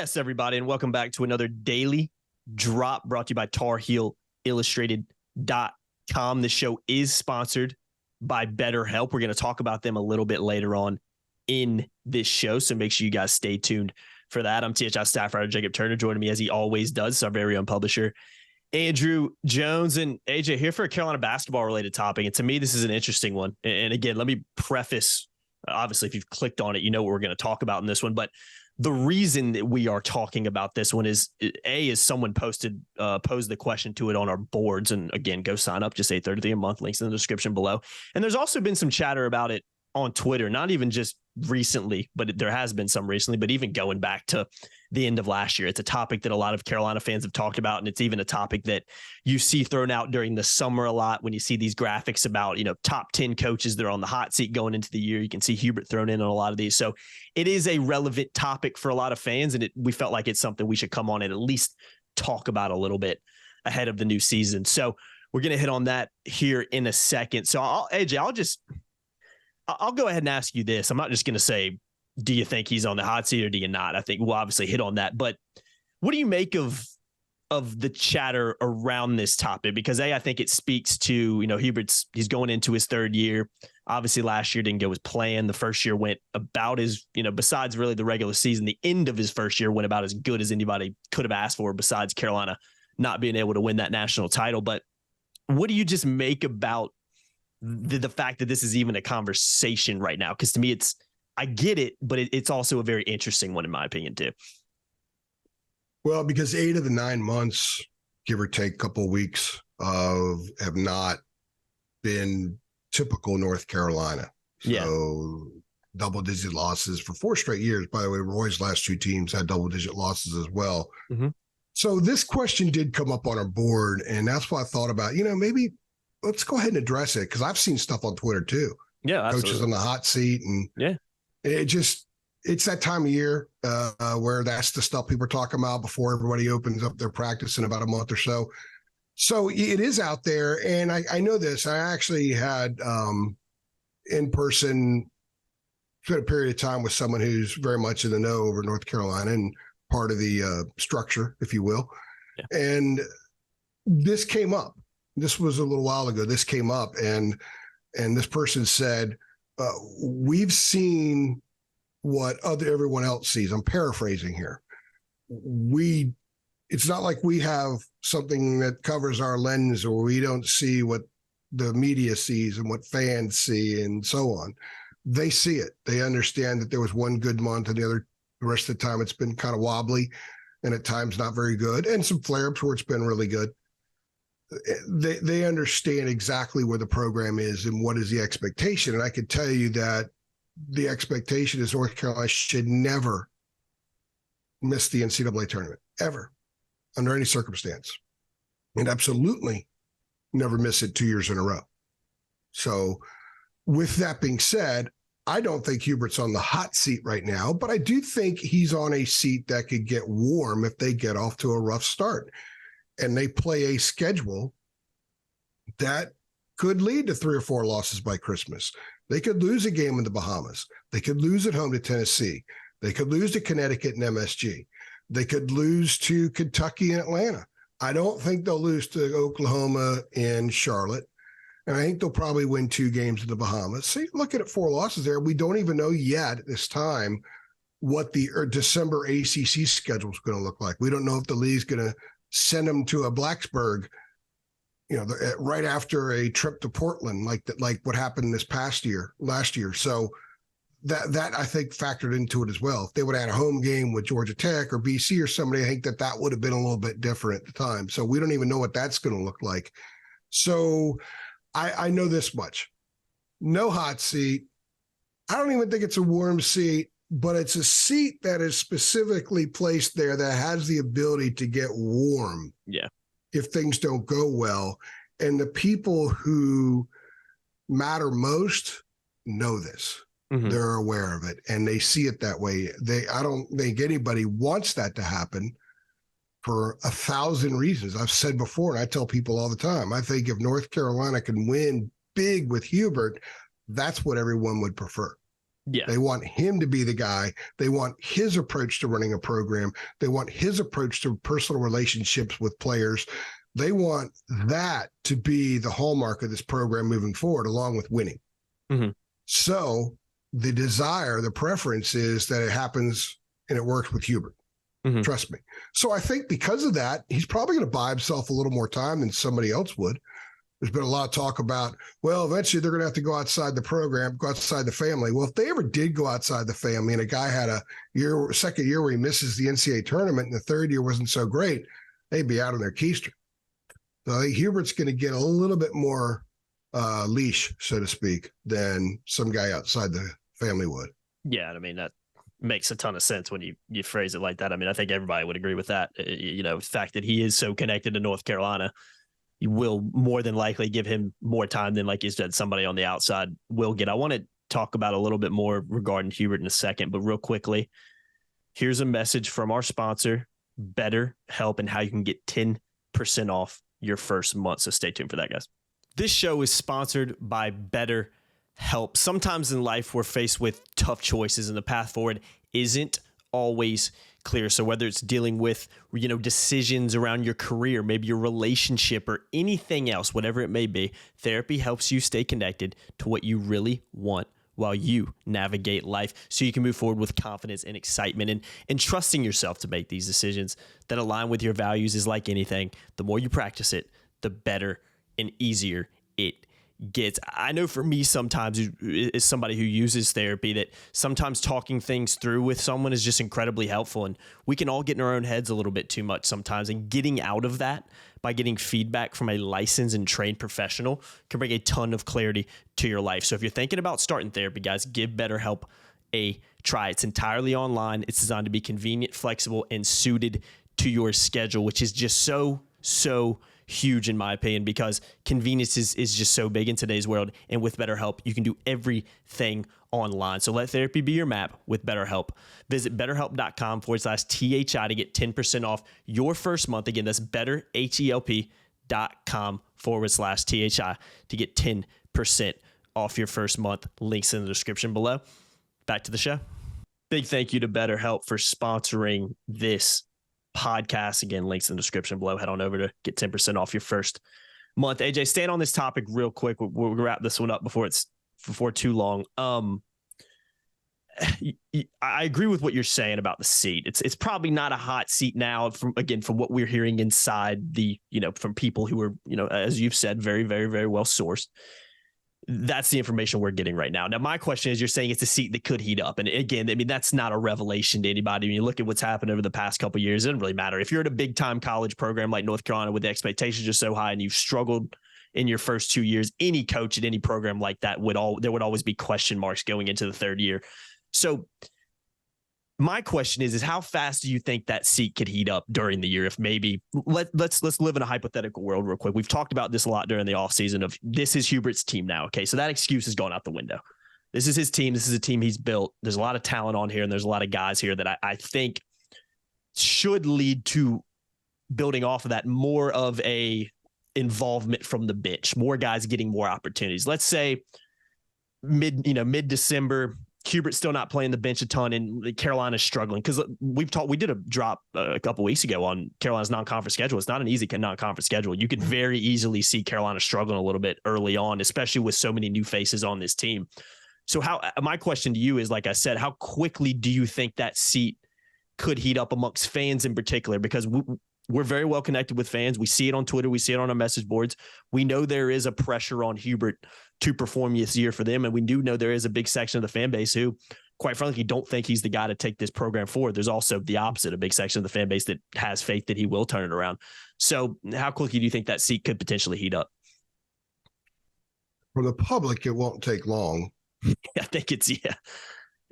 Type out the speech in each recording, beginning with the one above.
Yes, everybody, and welcome back to another daily drop brought to you by TarHeelIllustrated.com. This show is sponsored by BetterHelp. We're going to talk about them a little bit later on in this show, so make sure you guys stay tuned for that. I'm THI staff writer Jacob Turner. Joining me as he always does, our very own publisher, Andrew Jones. And AJ, here for a Carolina basketball-related topic, and to me, this is an interesting one. And again, let me preface, obviously, if you've clicked on it, you know what we're going to talk about in this one, but the reason that we are talking about this one is someone posed the question to it on our boards. And again, go sign up, just $8.33 a month, links in the description below. And there's also been some chatter about it on Twitter, not even just recently, but there has been some recently, but even going back to the end of last year. It's a topic that a lot of Carolina fans have talked about. And it's even a topic that you see thrown out during the summer a lot when you see these graphics about, top 10 coaches that are on the hot seat going into the year. You can see Hubert thrown in on a lot of these. So it is a relevant topic for a lot of fans. And we felt like it's something we should come on and at least talk about a little bit ahead of the new season. So we're going to hit on that here in a second. So I'll go ahead and ask you this. I'm not just going to say, do you think he's on the hot seat or do you not? I think we'll obviously hit on that. But what do you make of the chatter around this topic? Because I think it speaks to, he's going into his third year. Obviously, last year didn't go as planned. The first year went about as, besides really the regular season, the end of his first year went about as good as anybody could have asked for, besides Carolina not being able to win that national title. But what do you just make about the fact that this is even a conversation right now? Because to me, I get it, but it's also a very interesting one in my opinion too. Well, because 8 of the 9 months, give or take a couple of weeks, have not been typical North Carolina. So double-digit losses for 4 straight years. By the way, Roy's last 2 teams had double-digit losses as well. Mm-hmm. So this question did come up on our board, and that's why I thought about, maybe let's go ahead and address it, because I've seen stuff on Twitter too. Yeah, absolutely. Coaches on the hot seat, and it's that time of year where that's the stuff people are talking about before everybody opens up their practice in about a month or so. So it is out there, and I know this. I actually had in person spent a period of time with someone who's very much in the know over North Carolina and part of the structure, if you will. Yeah. And this came up. This was a little while ago. This came up, and this person said, we've seen what everyone else sees. I'm paraphrasing here. It's not like we have something that covers our lens, or we don't see what the media sees and what fans see and so on. They see it. They understand that there was one good month, and the rest of the time it's been kind of wobbly and at times not very good, and some flare-ups where it's been really good. They understand exactly where the program is and what is the expectation. And I can tell you that the expectation is North Carolina should never miss the NCAA tournament, ever, under any circumstance, and absolutely never miss it 2 years in a row. So with that being said, I don't think Hubert's on the hot seat right now, but I do think he's on a seat that could get warm if they get off to a rough start. And they play a schedule that could lead to 3 or 4 losses by Christmas. They could lose a game in the Bahamas. They could lose at home to Tennessee. They could lose to Connecticut and MSG. They could lose to Kentucky and Atlanta. I don't think they'll lose to Oklahoma and Charlotte. And I think they'll probably win 2 games in the Bahamas. So you're looking at 4 losses there. We don't even know yet at this time what the December ACC schedule is going to look like. We don't know if the league's going to send them to a Blacksburg, right after a trip to Portland, like what happened last year. So that I think factored into it as well. If they would have had a home game with Georgia Tech or BC or somebody, I think that would have been a little bit different at the time. So we don't even know what that's going to look like. So I know this much. No hot seat. I don't even think it's a warm seat, but it's a seat that is specifically placed there that has the ability to get warm if things don't go well. And the people who matter most know this. Mm-hmm. They're aware of it, and they see it that way. I don't think anybody wants that to happen for 1,000 reasons. I've said before, and I tell people all the time, I think if North Carolina can win big with Hubert, that's what everyone would prefer. Yeah. They want him to be the guy. They want his approach to running a program. They want his approach to personal relationships with players. They want that to be the hallmark of this program moving forward, along with winning. Mm-hmm. So the desire, the preference is that it happens and it works with Hubert. Mm-hmm. Trust me. So I think because of that, he's probably going to buy himself a little more time than somebody else would. There's been a lot of talk about, well, eventually they're going to have to go outside the program, go outside the family. Well, if they ever did go outside the family and a guy had a second year where he misses the NCAA tournament and the third year wasn't so great, they'd be out on their keister. So I think Hubert's going to get a little bit more leash, so to speak, than some guy outside the family would. Yeah, I mean, that makes a ton of sense when you phrase it like that. I mean, I think everybody would agree with that. The fact that he is so connected to North Carolina, you will more than likely give him more time than, like you said, somebody on the outside will get. I want to talk about a little bit more regarding Hubert in a second, but real quickly, here's a message from our sponsor, BetterHelp, and how you can get 10% off your first month. So stay tuned for that, guys. This show is sponsored by BetterHelp. Sometimes in life, we're faced with tough choices, and the path forward isn't always clear. So whether it's dealing with, decisions around your career, maybe your relationship or anything else, whatever it may be, therapy helps you stay connected to what you really want while you navigate life so you can move forward with confidence and excitement and trusting yourself to make these decisions that align with your values is like anything. The more you practice it, the better and easier it gets. I know for me sometimes, as somebody who uses therapy, that sometimes talking things through with someone is just incredibly helpful, and we can all get in our own heads a little bit too much sometimes, and getting out of that by getting feedback from a licensed and trained professional can bring a ton of clarity to your life. So if you're thinking about starting therapy, guys, give BetterHelp a try. It's entirely online. It's designed to be convenient, flexible, and suited to your schedule, which is just so huge in my opinion, because convenience is just so big in today's world. And with BetterHelp, you can do everything online. So let therapy be your map with BetterHelp. Visit betterhelp.com/THI to get 10% off your first month. Again, that's betterhelp.com/THI to get 10% off your first month. Links in the description below. Back to the show. Big thank you to BetterHelp for sponsoring this podcast. Again, links in the description below. Head on over to get 10% off your first month. AJ, staying on this topic real quick. We'll wrap this one up before too long. I agree with what you're saying about the seat. It's probably not a hot seat now from what we're hearing inside the, from people who are, as you've said, very, very, very well sourced. That's the information we're getting right now. Now, my question is, you're saying it's a seat that could heat up. And again, I mean, that's not a revelation to anybody. When you look at what's happened over the past couple of years, it doesn't really matter. If you're at a big time college program like North Carolina with the expectations are so high and you've struggled in your first 2 years, any coach at any program like that there would always be question marks going into the third year. So my question is how fast do you think that seat could heat up during the year? If maybe let's live in a hypothetical world real quick. We've talked about this a lot during the offseason of this is Hubert's team now. Okay. So that excuse has gone out the window. This is his team. This is a team he's built. There's a lot of talent on here and there's a lot of guys here that I think should lead to building off of that more of a involvement from the bench, more guys getting more opportunities. Let's say mid-December, Hubert's still not playing the bench a ton, and Carolina's struggling because we did a drop a couple weeks ago on Carolina's non-conference schedule. It's not an easy non-conference schedule. You could very easily see Carolina struggling a little bit early on, especially with so many new faces on this team. So my question to you is, like I said, how quickly do you think that seat could heat up amongst fans in particular? Because we're very well connected with fans. We see it on Twitter. We see it on our message boards. We know there is a pressure on Hubert to perform this year for them. And we do know there is a big section of the fan base who, quite frankly, don't think he's the guy to take this program forward. There's also the opposite, a big section of the fan base that has faith that he will turn it around. So how quickly do you think that seat could potentially heat up? For the public, it won't take long. I think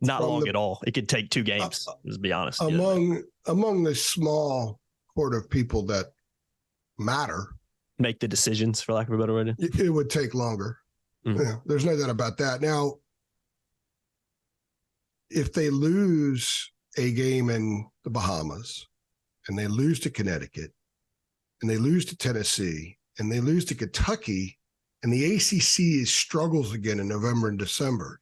not long at all. It could take 2 games, let's be honest. Among the small horde of people that matter, make the decisions, for lack of a better word, it would take longer. Mm-hmm. Yeah, there's no doubt about that. Now, if they lose a game in the Bahamas and they lose to Connecticut and they lose to Tennessee and they lose to Kentucky and the ACC struggles again in November and December,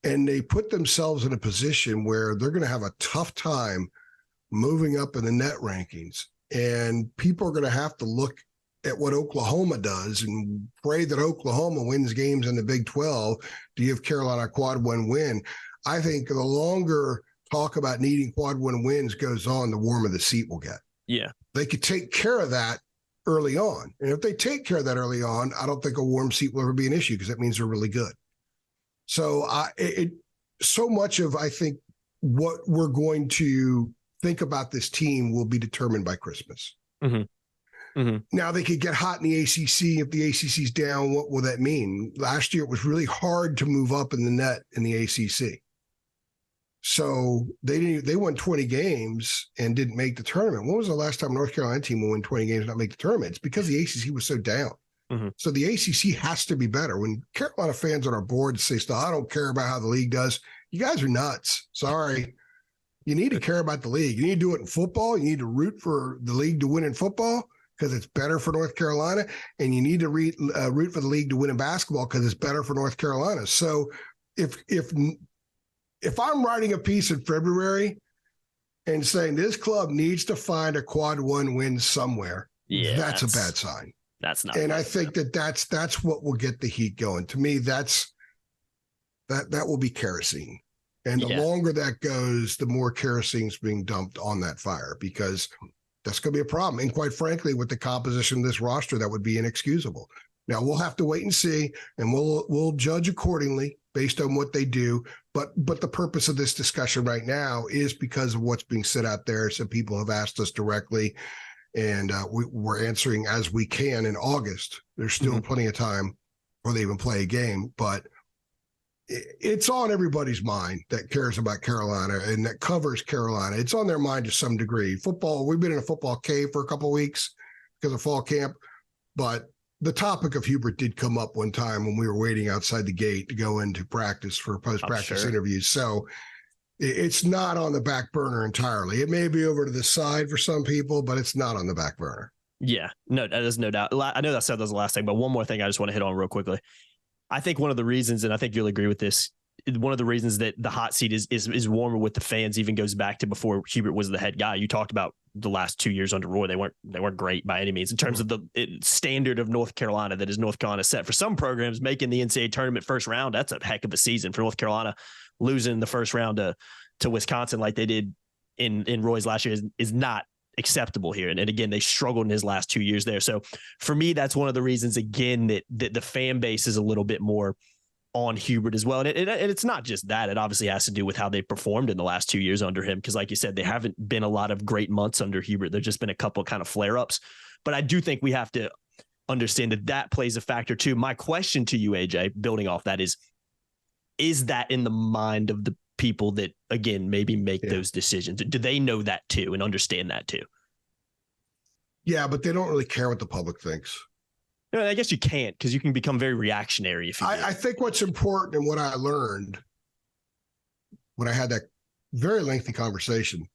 And they put themselves in a position where they're going to have a tough time moving up in the net rankings. And people are going to have to look at what Oklahoma does and pray that Oklahoma wins games in the Big 12 to give Carolina a quad one win. I think the longer talk about needing quad one wins goes on, the warmer the seat will get. Yeah. They could take care of that early on. And if they take care of that early on, I don't think a warm seat will ever be an issue because that means they're really good. So so much of, I think, what we're going to think about this team will be determined by Christmas. Mm-hmm. Mm-hmm. Now, they could get hot in the ACC. If the ACC's down, what will that mean? Last year, it was really hard to move up in the net in the ACC. So they won 20 games and didn't make the tournament. When was the last time North Carolina team will win 20 games and not make the tournament? It's because the ACC was so down. Mm-hmm. So the ACC has to be better. When Carolina fans on our board say stuff, I don't care about how the league does. You guys are nuts. Sorry. You need to care about the league. You need to do it in football. You need to root for the league to win in football because it's better for North Carolina. And you need to root for the league to win in basketball because it's better for North Carolina. So if I'm writing a piece in February and saying this club needs to find a quad one win somewhere, that's a bad sign. That's not. And I think that's what will get the heat going. To me, that will be kerosene. And the longer that goes, the more kerosene is being dumped on that fire because that's going to be a problem. And quite frankly, with the composition of this roster, that would be inexcusable. Now we'll have to wait and see, and we'll judge accordingly based on what they do. But the purpose of this discussion right now is because of what's being said out there. Some people have asked us directly, and we're answering as we can in August. There's still plenty of time before they even play a game, but it's on everybody's mind that cares about Carolina and that covers Carolina. It's on their mind to some degree. Football, we've been in a football cave for a couple of weeks because of fall camp, but the topic of Hubert did come up one time when we were waiting outside the gate to go into practice for post-practice interviews. So it's not on the back burner entirely. It may be over to the side for some people, but it's not on the back burner. Yeah, no, there's no doubt. I know that said that was the last thing, but one more thing I just want to hit on real quickly. I think one of the reasons, and I think you'll agree with this, one of the reasons that the hot seat is warmer with the fans even goes back to before Hubert was the head guy. You talked about the last 2 years under Roy. They weren't great by any means in terms of the standard of North Carolina that is North Carolina set. For some programs, making the NCAA tournament first round, that's a heck of a season. For North Carolina, losing the first round to Wisconsin like they did in Roy's last year is not acceptable here. And again, they struggled in his last 2 years there. So for me, that's one of the reasons, again, that the fan base is a little bit more on Hubert as well. And it's not just that. It obviously has to do with how they performed in the last 2 years under him. Because like you said, they haven't been a lot of great months under Hubert. There's just been a couple kind of flare-ups. But I do think we have to understand that plays a factor too. My question to you, AJ, building off that is that in the mind of the people that, again, maybe make those decisions? Do they know that too and understand that too? Yeah, but they don't really care what the public thinks. No, I guess you can't because you can become very reactionary. If you I think what's important and what I learned when I had that very lengthy conversation,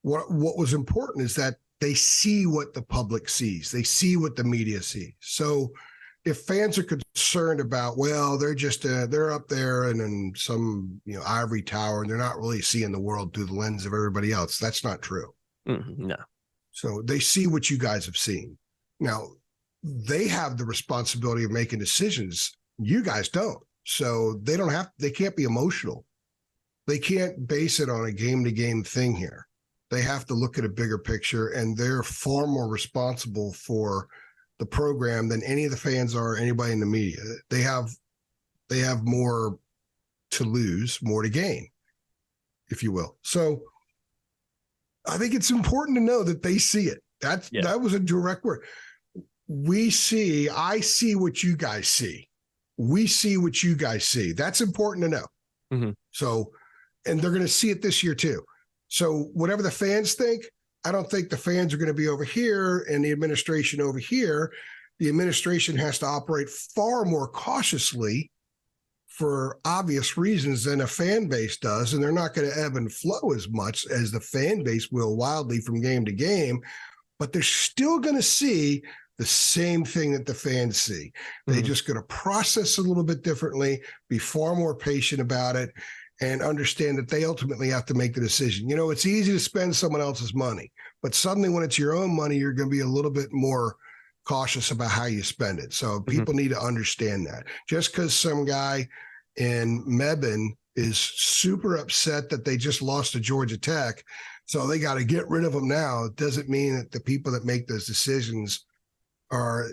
what was important is that they see what the public sees. They see what the media sees. So if fans are concerned about, well, they're just they're up there and in some ivory tower and they're not really seeing the world through the lens of everybody else, that's not true. No. So they see what you guys have seen. Now, they have the responsibility of making decisions. You guys don't. So they can't be emotional. They can't base it on a game-to-game thing here. They have to look at a bigger picture, and they're far more responsible for the program than any of the fans are, anybody in the media. They have more to lose, more to gain, if you will. So I think it's important to know that they see it. That was a direct word. I see what you guys see. We see what you guys see. That's important to know. Mm-hmm. So, and they're going to see it this year too. So whatever the fans think, I don't think the fans are going to be over here and the administration over here. The administration has to operate far more cautiously for obvious reasons than a fan base does. And they're not going to ebb and flow as much as the fan base will wildly from game to game. But they're still going to see the same thing that the fans see. They're just going to process a little bit differently, be far more patient about it, and understand that they ultimately have to make the decision. You know, it's easy to spend someone else's money, but suddenly when it's your own money, you're going to be a little bit more cautious about how you spend it. So people need to understand that. Just because some guy in Mebane is super upset that they just lost to Georgia Tech, so they got to get rid of them now, it doesn't mean that the people that make those decisions are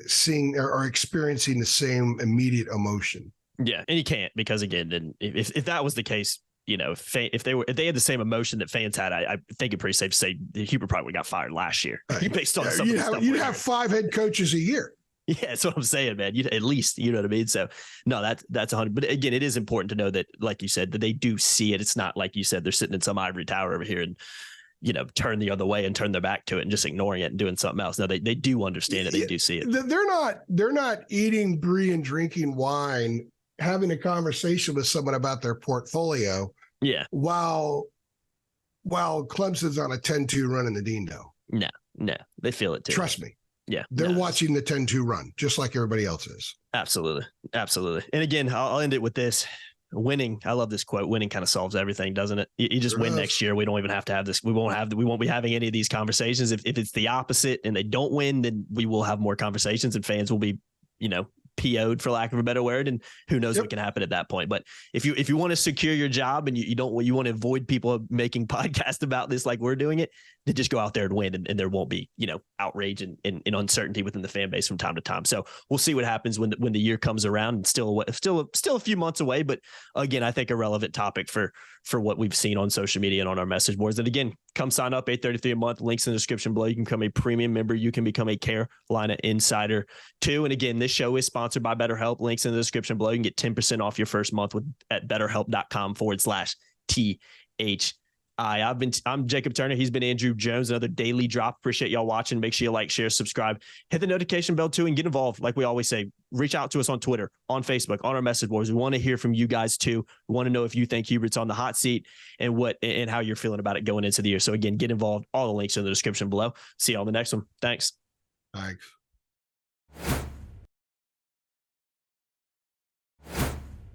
experiencing the same immediate emotion. Yeah, and you can't, because again, if that was the case, you know, if they had the same emotion that fans had, I think it's pretty safe to say Hubert probably got fired last year. Based on some you'd have 5 head coaches a year. Yeah, that's what I'm saying, man. At least, you know what I mean? So no, that's 100. But again, it is important to know that, like you said, that they do see it. It's not like you said, they're sitting in some ivory tower over here and, you know, turn the other way and turn their back to it and just ignoring it and doing something else. No, they do understand it. They do see it. They're not eating, brie, and drinking wine, having a conversation with someone about their portfolio. Yeah. While Clemson's on a 10-2 run in the Dino. No, they feel it too. Trust me. Yeah. They're watching the 10-2 run, just like everybody else is. Absolutely. And again, I'll end it with this. Winning, I love this quote. Winning kind of solves everything, doesn't it? You just win next year. We don't even have to have this. We won't be having any of these conversations. If it's the opposite and they don't win, then we will have more conversations and fans will be, you know, PO'd, for lack of a better word, and who knows what can happen at that point. But if you want to secure your job and you want to avoid people making podcasts about this like we're doing it, then just go out there and win, and there won't be, you know, outrage and uncertainty within the fan base from time to time. So we'll see what happens when the year comes around. And still a few months away, but again, I think a relevant topic for what we've seen on social media and on our message boards. And again, come sign up, $8.33 a month. Links in the description below. You can become a premium member. You can become a Carolina Insider too. And again, this show is sponsored by BetterHelp. Links in the description below. You can get 10% off your first month at BetterHelp.com/THI. I'm Jacob Turner. He's been Andrew Jones. Another daily drop. Appreciate y'all watching. Make sure you like, share, subscribe, hit the notification bell too, and get involved. Like we always say, reach out to us on Twitter, on Facebook, on our message boards. We want to hear from you guys too. We want to know if you think Hubert's on the hot seat and how you're feeling about it going into the year. So again, get involved. All the links are in the description below. See you on the next one. Thanks.